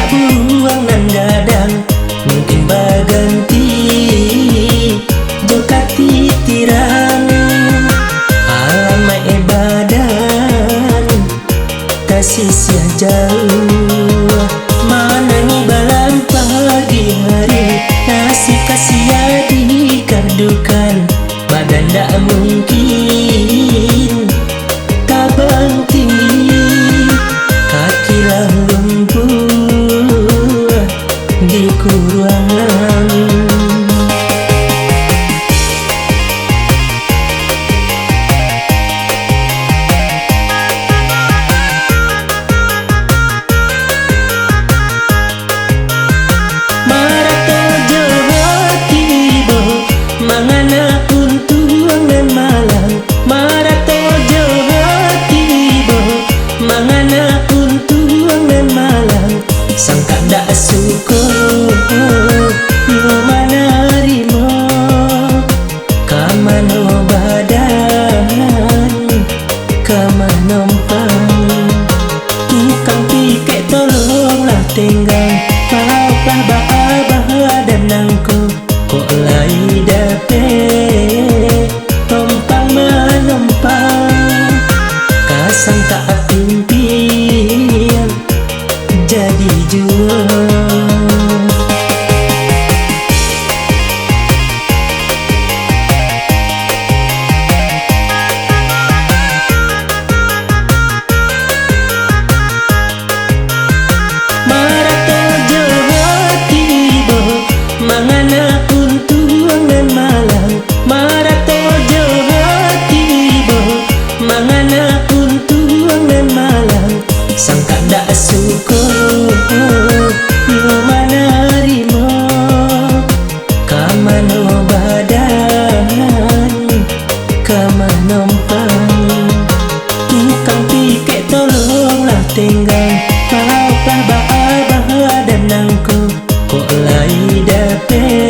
buang nan gadang mungkin baganti joka titiran alamai badan kasih sia jauh mana ni balam pagi hari nasi kasia dikardukan badan tak mungkin tabang tinggi kaki lah lembut di kuruangan. Sangka dak syukur yo manarimo kamano badan kamano pang tukang pikek tolonglah tenggang maaflah badan nangku kok lai dape tompang menompang kasang tak pimpin jadi jual. Marato Jawa Tibo mangana untuang nan malang Marato Jawa Tibo mangana untuang nan malang sangka dak syukur yo manarimo kamano badan kamano pang tukang pikek tolonglah tenggang maaflah badan nangku kok lai dape